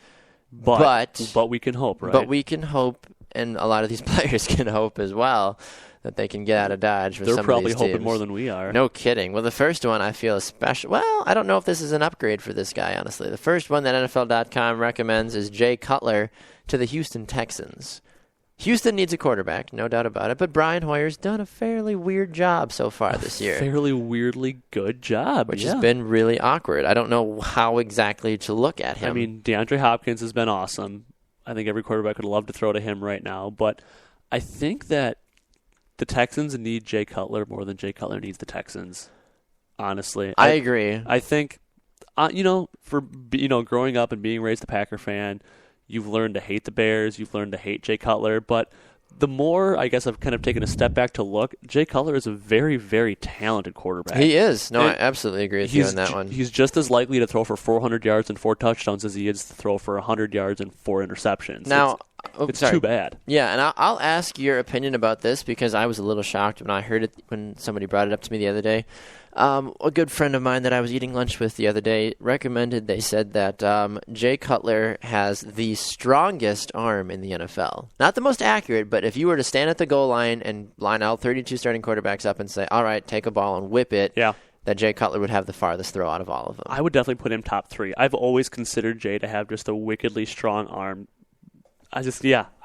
But we can hope, right? But we can hope, and a lot of these players can hope as well, that they can get out of Dodge. They're probably hoping more than we are. No kidding. Well, the first one I feel is special. Well, I don't know if this is an upgrade for this guy, honestly. The first one that NFL.com recommends is Jay Cutler to the Houston Texans. Houston needs a quarterback, no doubt about it, but Brian Hoyer's done a fairly weird job so far this year. Fairly weirdly good job, which has been really awkward. I don't know how exactly to look at him. I mean, DeAndre Hopkins has been awesome. I think every quarterback would love to throw to him right now, but I think that the Texans need Jay Cutler more than Jay Cutler needs the Texans, honestly. I agree. I think, growing up and being raised a Packer fan, you've learned to hate the Bears. You've learned to hate Jay Cutler. But the more, I guess, I've kind of taken a step back to look, Jay Cutler is a very, very talented quarterback. He is. No, I absolutely agree with you on that one. He's just as likely to throw for 400 yards and 4 touchdowns as he is to throw for 100 yards and 4 interceptions. Now, it's too bad. Yeah, and I'll ask your opinion about this because I was a little shocked when I heard it when somebody brought it up to me the other day. A good friend of mine that I was eating lunch with the other day they said that Jay Cutler has the strongest arm in the NFL. Not the most accurate, but if you were to stand at the goal line and line all 32 starting quarterbacks up and say, all right, take a ball and whip it, that Jay Cutler would have the farthest throw out of all of them. I would definitely put him top 3. I've always considered Jay to have just a wickedly strong arm. I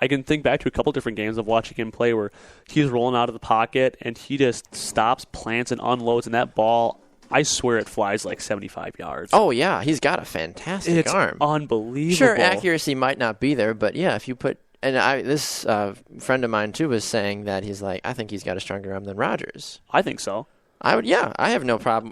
can think back to a couple different games of watching him play where he's rolling out of the pocket and he just stops, plants, and unloads, and that ball, I swear it flies like 75 yards. Oh, yeah. He's got a fantastic arm. It's unbelievable. Sure, accuracy might not be there, but yeah, if you put... And this friend of mine, too, was saying that he's like, I think he's got a stronger arm than Rodgers. I think so. I have no problem.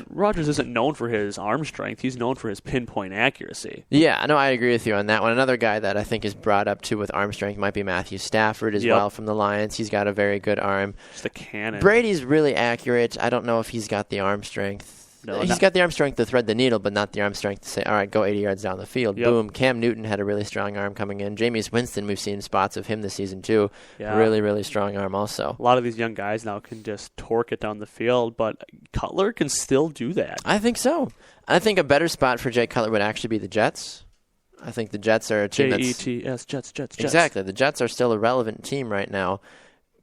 Rodgers isn't known for his arm strength. He's known for his pinpoint accuracy. Yeah, no, I agree with you on that one. Another guy that I think is brought up, too, with arm strength might be Matthew Stafford as well from the Lions. He's got a very good arm. Just a cannon. Brady's really accurate. I don't know if he's got the arm strength. No, he's got the arm strength to thread the needle, but not the arm strength to say, all right, go 80 yards down the field. Yep. Boom. Cam Newton had a really strong arm coming in. Jameis Winston, we've seen spots of him this season, too. Yeah. Really, really strong arm also. A lot of these young guys now can just torque it down the field, but Cutler can still do that. I think so. I think a better spot for Jay Cutler would actually be the Jets. I think the Jets are a team Jets. Exactly. The Jets are still a relevant team right now,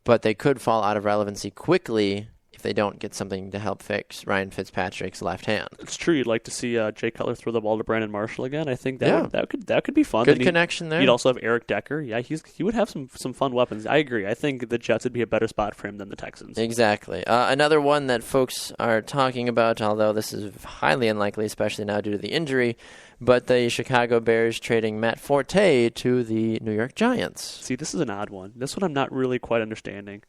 but they could fall out of relevancy quickly if they don't get something to help fix Ryan Fitzpatrick's left hand. It's true. You'd like to see Jay Cutler throw the ball to Brandon Marshall again. I think that could be fun. Good connection there. You'd also have Eric Decker. Yeah, he would have some fun weapons. I agree. I think the Jets would be a better spot for him than the Texans. Exactly. Another one that folks are talking about, although this is highly unlikely, especially now due to the injury, but the Chicago Bears trading Matt Forte to the New York Giants. See, this is an odd one. This one I'm not really quite understanding.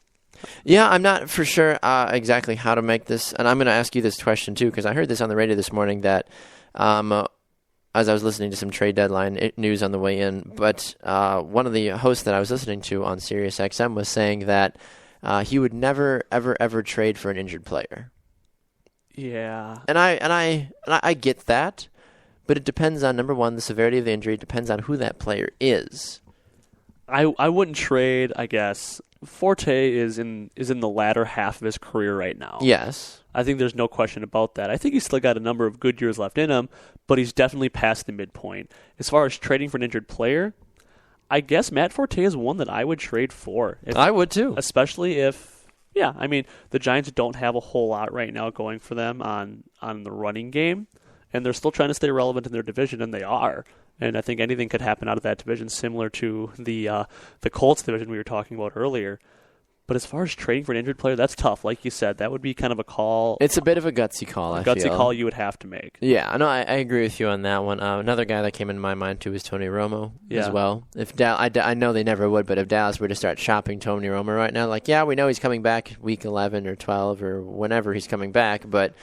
Yeah, I'm not for sure exactly how to make this, and I'm going to ask you this question too, because I heard this on the radio this morning that as I was listening to some trade deadline news on the way in, but one of the hosts that I was listening to on Sirius XM was saying that he would never, ever, ever trade for an injured player. Yeah. And I get that, but it depends on, number one, the severity of the injury. It depends on who that player is. I wouldn't trade, I guess. Forte is in the latter half of his career right now. Yes. I think there's no question about that. I think he's still got a number of good years left in him, but he's definitely past the midpoint. As far as trading for an injured player, I guess Matt Forte is one that I would trade for. I would too. Especially if, the Giants don't have a whole lot right now going for them on the running game, and they're still trying to stay relevant in their division, and they are. And I think anything could happen out of that division, similar to the Colts division we were talking about earlier. But as far as trading for an injured player, that's tough. Like you said, that would be kind of a call. It's a bit of a gutsy call, I feel. Gutsy call you would have to make. Yeah, no, I agree with you on that one. Another guy that came into my mind, too, is Tony Romo as well. If I know they never would, but if Dallas were to start shopping Tony Romo right now, we know he's coming back week 11 or 12 or whenever he's coming back, but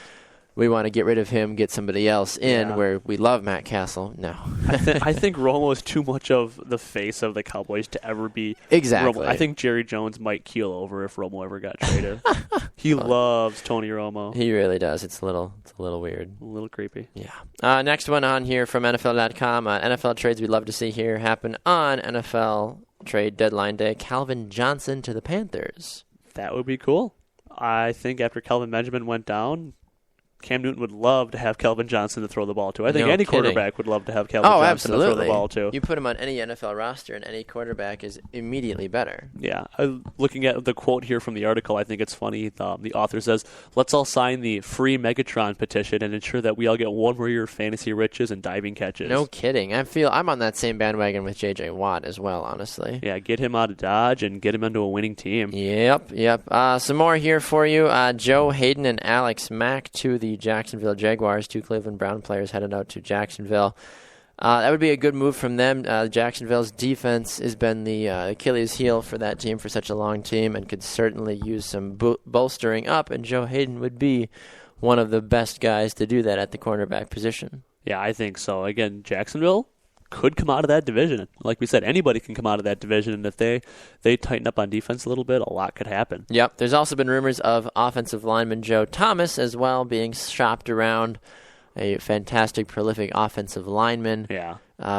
we want to get rid of him, get somebody else in, Yeah. where we love Matt Castle. No. I think Romo is too much of the face of the Cowboys to ever be Exactly. Romo. I think Jerry Jones might keel over if Romo ever got traded. He loves Tony Romo. He really does. It's a little weird. A little creepy. Yeah. Next one on here from NFL.com. NFL trades we'd love to see here happen on NFL trade deadline day. Calvin Johnson to the Panthers. That would be cool. I think after Kelvin Benjamin went down, Cam Newton would love to have Kelvin Johnson to throw the ball to. I think No any kidding. quarterback would love to have Kelvin Johnson to throw the ball to. You put him on any NFL roster, and any quarterback is immediately better. Yeah. Looking at the quote here from the article, I think it's funny. The author says, "Let's all sign the free Megatron petition and ensure that we all get 1 more year of fantasy riches and diving catches." No kidding. I'm on that same bandwagon with J.J. Watt as well, honestly. Yeah, get him out of Dodge and get him into a winning team. Yep. Some more here for you. Joe Hayden and Alex Mack to the Jacksonville Jaguars. 2 Cleveland Brown players headed out to Jacksonville. That would be a good move from them. Jacksonville's defense has been the Achilles heel for that team for such a long team and could certainly use some bolstering up, and Joe Hayden would be one of the best guys to do that at the cornerback position. Yeah, I think so. Again, Jacksonville could come out of that division. Like we said, anybody can come out of that division, and if they tighten up on defense a little bit, a lot could happen. Yep. There's also been rumors of offensive lineman Joe Thomas as well being shopped around, a fantastic, prolific offensive lineman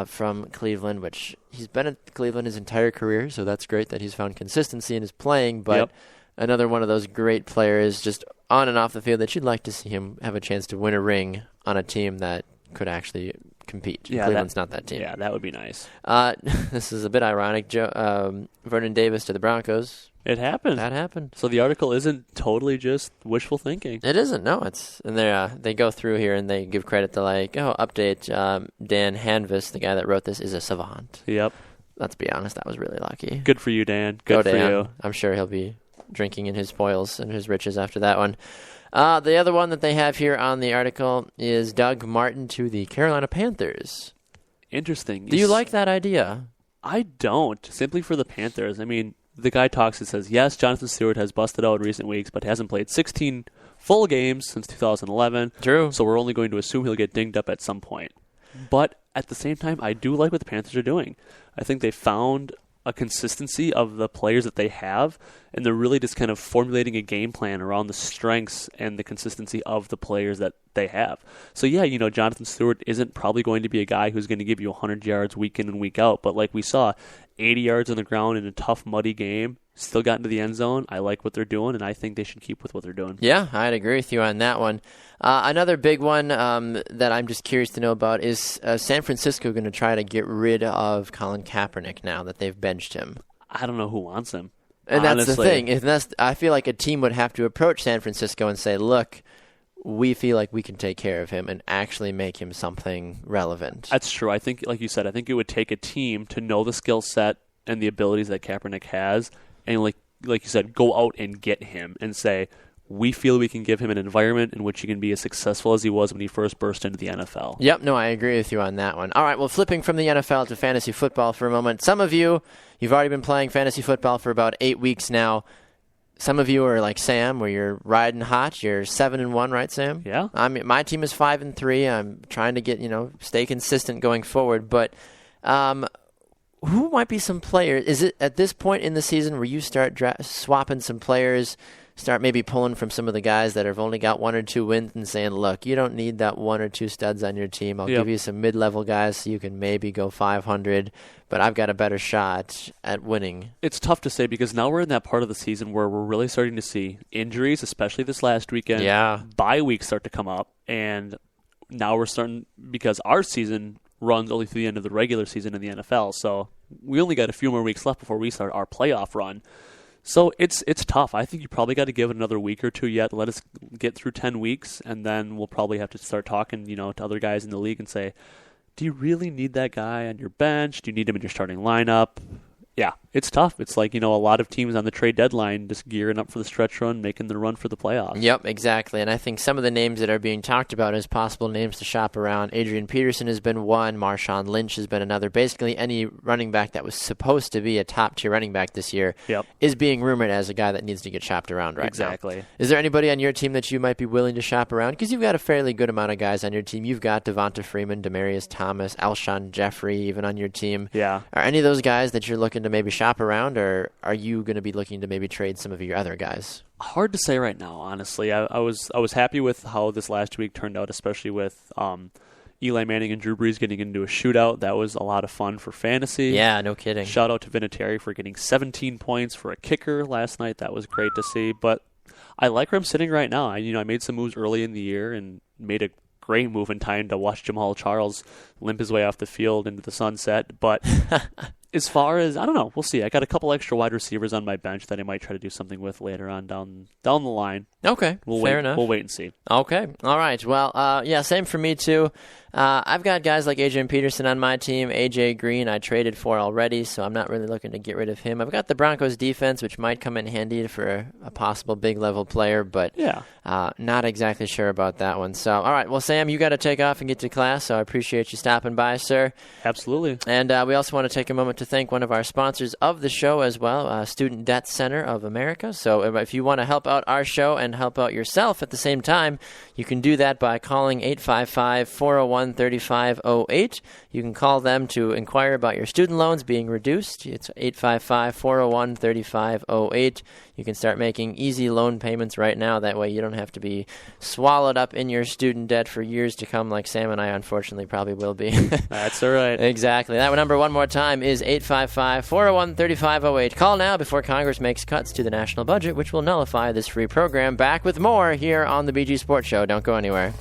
from Cleveland, which he's been at Cleveland his entire career, so that's great that he's found consistency in his playing, but another one of those great players just on and off the field that you'd like to see him have a chance to win a ring on a team that could actually compete. Yeah, Cleveland's not that team. Yeah, that would be nice. This is a bit ironic. Vernon Davis to the Broncos. It happened. That happened. So the article isn't totally just wishful thinking. It isn't. No, it's and they go through here and they give credit to update. Dan Hanvis, the guy that wrote this, is a savant. Yep. Let's be honest, that was really lucky. Good for you, Dan. Go Good for Dan. you. I'm sure he'll be drinking in his spoils and his riches after that one. The other one that they have here on the article is Doug Martin to the Carolina Panthers. Interesting. Do you like that idea? I don't. Simply for the Panthers. I mean, the guy talks and says, yes, Jonathan Stewart has busted out in recent weeks, but hasn't played 16 full games since 2011. True. So we're only going to assume he'll get dinged up at some point. But at the same time, I do like what the Panthers are doing. I think they found a consistency of the players that they have, and they're really just kind of formulating a game plan around the strengths and the consistency of the players that they have. So yeah, Jonathan Stewart isn't probably going to be a guy who's going to give you 100 yards week in and week out, but like we saw, 80 yards on the ground in a tough, muddy game, still got into the end zone. I like what they're doing, and I think they should keep with what they're doing. Yeah, I'd agree with you on that one. Another big one that I'm just curious to know about is San Francisco going to try to get rid of Colin Kaepernick now that they've benched him? I don't know who wants him. And honestly. That's the thing. I feel like a team would have to approach San Francisco and say, look, we feel like we can take care of him and actually make him something relevant. That's true. I think, like you said, I think it would take a team to know the skill set and the abilities that Kaepernick has, and like you said, go out and get him and say, we feel we can give him an environment in which he can be as successful as he was when he first burst into the NFL. Yep, no, I agree with you on that one. All right, well, flipping from the NFL to fantasy football for a moment. Some of you've already been playing fantasy football for about 8 weeks now. Some of you are like Sam, where you're riding hot. You're 7-1, right, Sam? Yeah. My team is 5-3. I'm trying to get stay consistent going forward. But who might be some players? Is it at this point in the season where you start swapping some players? Start maybe pulling from some of the guys that have only got 1 or 2 wins and saying, look, you don't need that 1 or 2 studs on your team. I'll give you some mid-level guys so you can maybe go 500, but I've got a better shot at winning. It's tough to say because now we're in that part of the season where we're really starting to see injuries, especially this last weekend. Yeah. Bye weeks start to come up, and now we're starting, because our season runs only through the end of the regular season in the NFL, so we only got a few more weeks left before we start our playoff run. So it's tough. I think you probably got to give it another week or two yet. Let us get through 10 weeks, and then we'll probably have to start talking, to other guys in the league and say, do you really need that guy on your bench? Do you need him in your starting lineup? Yeah, it's tough. It's like, a lot of teams on the trade deadline just gearing up for the stretch run, making the run for the playoffs. Yep, exactly. And I think some of the names that are being talked about as possible names to shop around, Adrian Peterson has been one, Marshawn Lynch has been another. Basically, any running back that was supposed to be a top-tier running back this year is being rumored as a guy that needs to get shopped around right now. Exactly. Is there anybody on your team that you might be willing to shop around? Because you've got a fairly good amount of guys on your team. You've got Devonta Freeman, Demarius Thomas, Alshon Jeffrey even on your team. Yeah. Are any of those guys that you're looking to maybe shop around, or are you going to be looking to maybe trade some of your other guys? Hard to say right now, honestly. I was happy with how this last week turned out, especially with Eli Manning and Drew Brees getting into a shootout. That was a lot of fun for fantasy. Yeah, no kidding. Shout out to Vinatieri for getting 17 points for a kicker last night. That was great to see. But I like where I'm sitting right now. I made some moves early in the year and made a great move in time to watch Jamal Charles limp his way off the field into the sunset. But as far as, I don't know, we'll see. I got a couple extra wide receivers on my bench that I might try to do something with later on down the line. Okay, fair enough. We'll wait and see. Okay, all right. Well, yeah, same for me too. I've got guys like Adrian Peterson on my team. A.J. Green I traded for already, so I'm not really looking to get rid of him. I've got the Broncos defense, which might come in handy for a possible big-level player, but not exactly sure about that one. So, all right. Well, Sam, you got to take off and get to class, so I appreciate you stopping by, sir. Absolutely. And we also want to take a moment to thank one of our sponsors of the show as well, Student Debt Center of America. So if you want to help out our show and help out yourself at the same time, you can do that by calling 855-401-3508. You can call them to inquire about your student loans being reduced. It's 855-401-3508. You can start making easy loan payments right now. That way you don't have to be swallowed up in your student debt for years to come like Sam and I unfortunately probably will be. That's all right. Exactly. That number one more time is 855-401-3508. Call now before Congress makes cuts to the national budget, which will nullify this free program. Back with more here on the BG Sports Show. Don't go anywhere.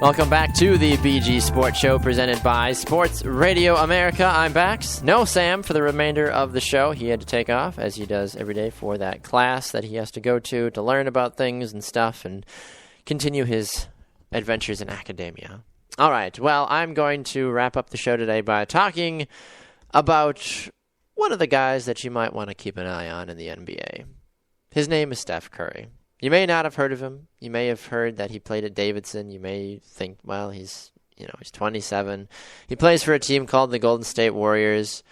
Welcome back to the BG Sports Show presented by Sports Radio America. I'm Bax. No Sam for the remainder of the show. He had to take off, as he does every day, for that class that he has to go to learn about things and stuff and continue his adventures in academia. All right, well, I'm going to wrap up the show today by talking about one of the guys that you might want to keep an eye on in the NBA. His name is Steph Curry. You may not have heard of him. You may have heard that he played at Davidson. You may think, well, he's 27. He plays for a team called the Golden State Warriors.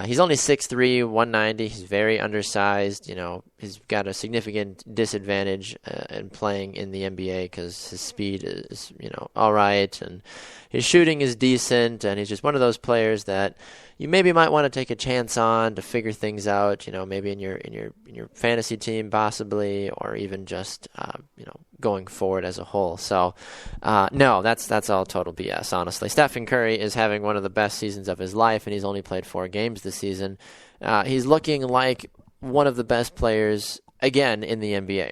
He's only 6'3", 190. He's very undersized. He's got a significant disadvantage in playing in the NBA because his speed is, all right, and his shooting is decent, and he's just one of those players that you maybe might want to take a chance on to figure things out. Maybe in your fantasy team, possibly, or even just going forward as a whole. So, no, that's all total BS. Honestly, Stephen Curry is having one of the best seasons of his life, and he's only played 4 games this season. He's looking like one of the best players again in the NBA.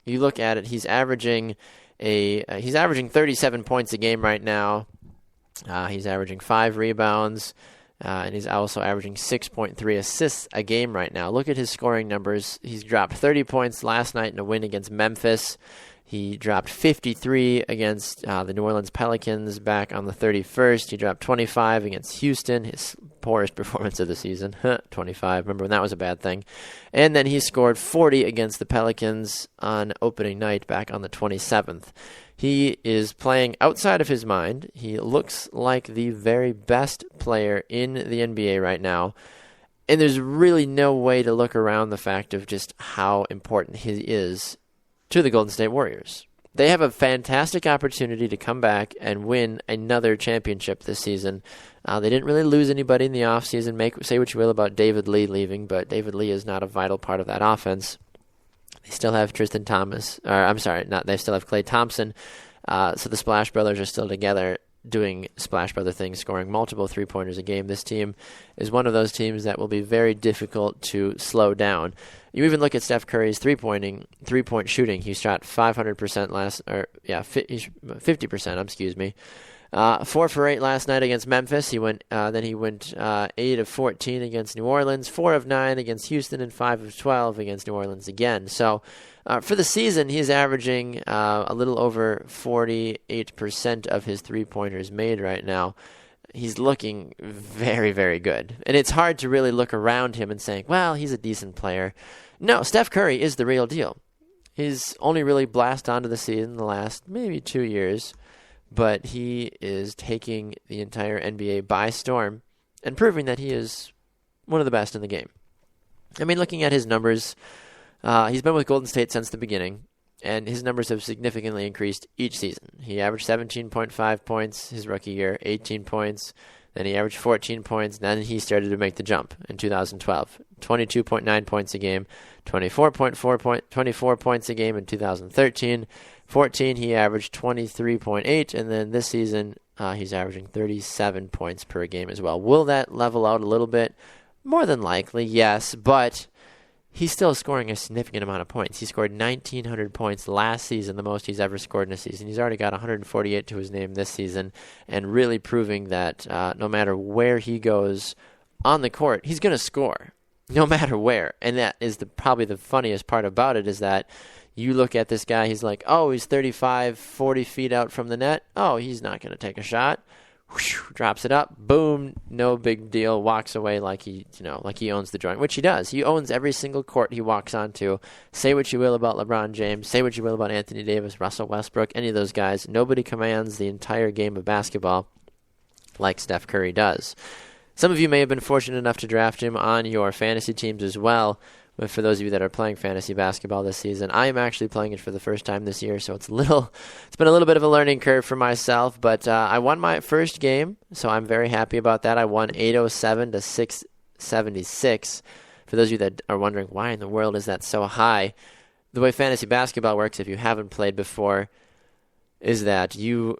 You look at it; he's averaging 37 points a game right now. He's averaging 5 rebounds. And he's also averaging 6.3 assists a game right now. Look at his scoring numbers. He's dropped 30 points last night in a win against Memphis. He dropped 53 against the New Orleans Pelicans back on the 31st. He dropped 25 against Houston, his poorest performance of the season. 25. Remember when that was a bad thing? And then he scored 40 against the Pelicans on opening night back on the 27th. He is playing outside of his mind. He looks like the very best player in the NBA right now. And there's really no way to look around the fact of just how important he is to the Golden State Warriors. They have a fantastic opportunity to come back and win another championship this season. They didn't really lose anybody in the offseason. Say what you will about David Lee leaving, but David Lee is not a vital part of that offense. They still have they still have Klay Thompson. So the Splash Brothers are still together doing Splash Brother things, scoring multiple three-pointers a game. This team is one of those teams that will be very difficult to slow down. You even look at Steph Curry's three-point shooting. He shot 500% 50%, excuse me. 4 for 8 last night against Memphis. He went 8 of 14 against New Orleans, 4 of 9 against Houston, and 5 of 12 against New Orleans again. So for the season, he's averaging a little over 48% of his three-pointers made right now. He's looking very, very good. And it's hard to really look around him and say, well, he's a decent player. No, Steph Curry is the real deal. He's only really blasted onto the scene in the last maybe 2 years. But he is taking the entire NBA by storm and proving that he is one of the best in the game. I mean, looking at his numbers, he's been with Golden State since the beginning, and his numbers have significantly increased each season. He averaged 17.5 points his rookie year, 18 points, then he averaged 14 points, then he started to make the jump in 2012. 22.9 points a game, 24 points a game in 2013. 14, he averaged 23.8, and then this season he's averaging 37 points per game as well. Will that level out a little bit? More than likely, yes, but he's still scoring a significant amount of points. He scored 1,900 points last season, the most he's ever scored in a season. He's already got 148 to his name this season, and really proving that no matter where he goes on the court, he's going to score, no matter where. And that is probably the funniest part about it, is that you look at this guy, he's like, oh, he's 35, 40 feet out from the net. Oh, he's not going to take a shot. Whoosh, drops it up. Boom. No big deal. Walks away like he owns the joint, which he does. He owns every single court he walks onto. Say what you will about LeBron James. Say what you will about Anthony Davis, Russell Westbrook, any of those guys. Nobody commands the entire game of basketball like Steph Curry does. Some of you may have been fortunate enough to draft him on your fantasy teams as well. But for those of you that are playing fantasy basketball this season, I am actually playing it for the first time this year, so it's been a little bit of a learning curve for myself. But I won my first game, so I'm very happy about that. I won 807 to 676. For those of you that are wondering why in the world is that so high, the way fantasy basketball works, if you haven't played before, is that you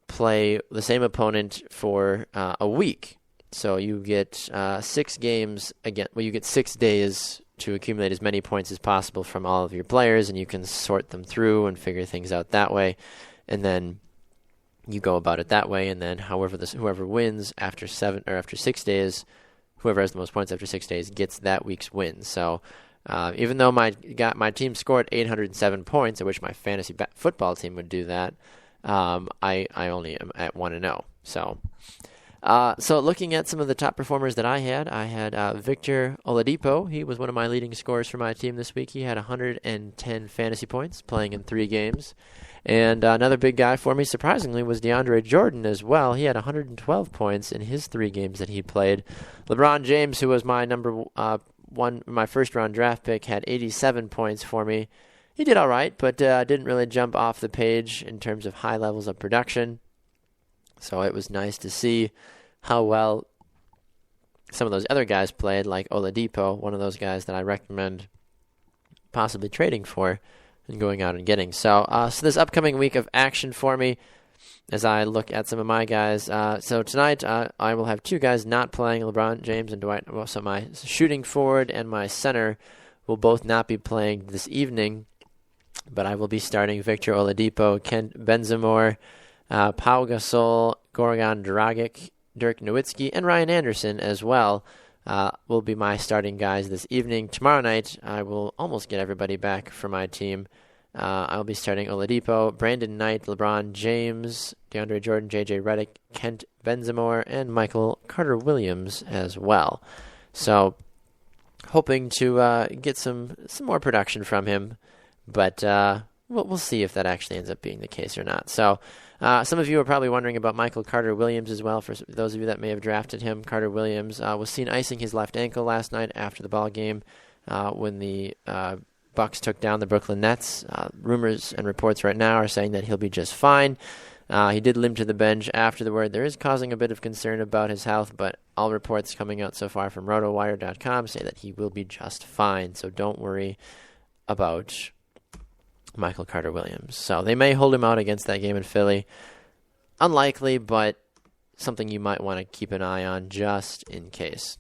play the same opponent for a week. So you get 6 games again. Well, you get 6 days to accumulate as many points as possible from all of your players, and you can sort them through and figure things out that way. And then you go about it that way, and then whoever wins after 6 days, whoever has the most points after 6 days gets that week's win. So even though my team scored 807 points, I wish my fantasy football team would do that. I only am at 1-0. So So looking at some of the top performers that I had Victor Oladipo. He was one of my leading scorers for my team this week. He had 110 fantasy points playing in 3 games. And another big guy for me, surprisingly, was DeAndre Jordan as well. He had 112 points in his 3 games that he played. LeBron James, who was my my first-round draft pick, had 87 points for me. He did all right, but didn't really jump off the page in terms of high levels of production. So it was nice to see how well some of those other guys played, like Oladipo, one of those guys that I recommend possibly trading for and going out and getting. So this upcoming week of action for me as I look at some of my guys. So tonight I will have 2 guys not playing, LeBron James and Dwight. So my shooting forward and my center will both not be playing this evening, but I will be starting Victor Oladipo, Kent Benzemore, Pau Gasol, Goran Dragic, Dirk Nowitzki, and Ryan Anderson as well will be my starting guys this evening. Tomorrow night, I will almost get everybody back for my team. I'll be starting Oladipo, Brandon Knight, LeBron James, DeAndre Jordan, J.J. Redick, Kent Benzemore, and Michael Carter-Williams as well. So hoping to get some more production from him, but we'll see if that actually ends up being the case or not. So some of you are probably wondering about Michael Carter-Williams as well. For those of you that may have drafted him, Carter-Williams was seen icing his left ankle last night after the ball game when the Bucks took down the Brooklyn Nets. Rumors and reports right now are saying that he'll be just fine. He did limp to the bench after the word. There is causing a bit of concern about his health, but all reports coming out so far from RotoWire.com say that he will be just fine. So don't worry about Michael Carter-Williams. So they may hold him out against that game in Philly. Unlikely, but something you might want to keep an eye on just in case.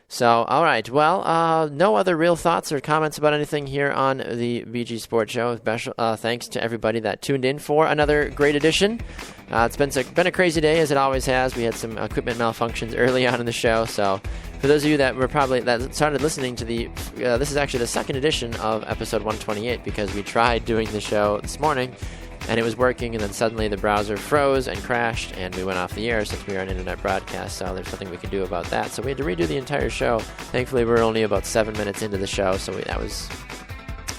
So, all right. Well, no other real thoughts or comments about anything here on the BG Sports Show. Special thanks to everybody that tuned in for another great edition. It's been a crazy day, as it always has. We had some equipment malfunctions early on in the show. So, for those of you that that started listening to this is actually the second edition of episode 128 because we tried doing the show this morning. And it was working, and then suddenly the browser froze and crashed, and we went off the air since we are an internet broadcast, so there's nothing we can do about that. So we had to redo the entire show. Thankfully, we were only about 7 minutes into the show, so that was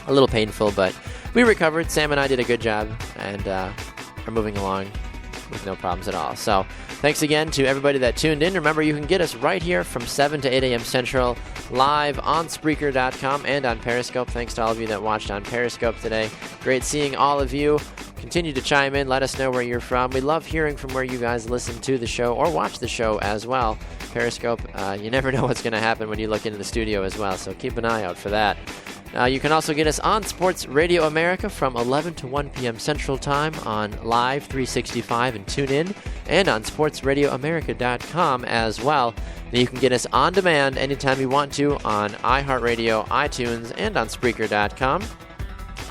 a little painful, but we recovered. Sam and I did a good job, and are moving along with no problems at all. So thanks again to everybody that tuned in. Remember, you can get us right here from 7 to 8 a.m. Central, live on Spreaker.com and on Periscope. Thanks to all of you that watched on Periscope today. Great seeing all of you. Continue to chime in. Let us know where you're from. We love hearing from where you guys listen to the show or watch the show as well. Periscope, you never know what's going to happen when you look into the studio as well, so keep an eye out for that. You can also get us on Sports Radio America from 11 to 1 p.m. Central Time on Live 365 and TuneIn, and on SportsRadioAmerica.com as well. And you can get us on demand anytime you want to on iHeartRadio, iTunes, and on Spreaker.com.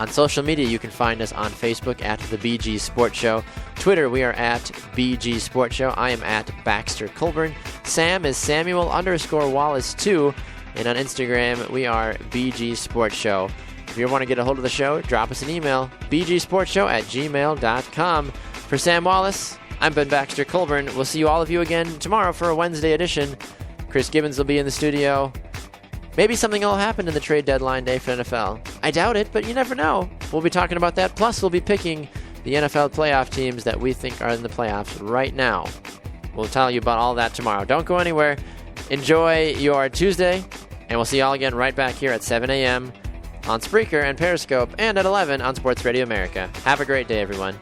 On social media, you can find us on Facebook at The BG Sports Show. Twitter, we are at BG Sports Show. I am at Baxter Colburn. Sam is Samuel_Wallace2. And on Instagram, we are BG Sports Show. If you want to get a hold of the show, drop us an email, bgsportshow@gmail.com. For Sam Wallace, I'm Ben Baxter Colburn. We'll see you all of you again tomorrow for a Wednesday edition. Chris Gibbons will be in the studio. Maybe something will happen in the trade deadline day for NFL. I doubt it, but you never know. We'll be talking about that. Plus, we'll be picking the NFL playoff teams that we think are in the playoffs right now. We'll tell you about all that tomorrow. Don't go anywhere. Enjoy your Tuesday, and we'll see you all again right back here at 7 a.m. on Spreaker and Periscope, and at 11 on Sports Radio America. Have a great day, everyone.